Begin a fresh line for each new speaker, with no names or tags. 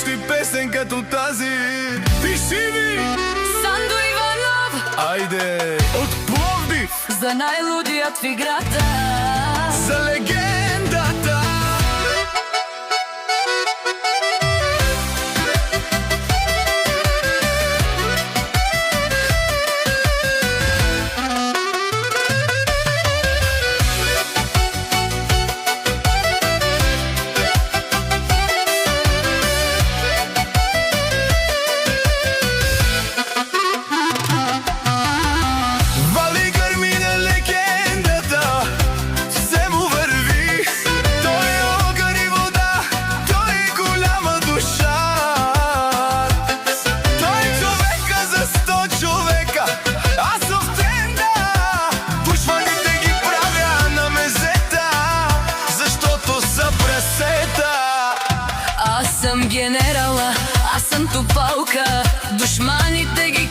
ти песен като тази. Пиши ми!
Сандо Иванов,
Айде! От Пловдив!
за най-лудият в играта,
За легендата! Вали гърми на легендата, все му върви. Той е огън и вода, той е голяма душа. Той е човека за 100 човека, аз съм в тренда. Пушваните ги правя на мезета, защото са прасета.
аз съм генерала, аз съм топалка, душманите ги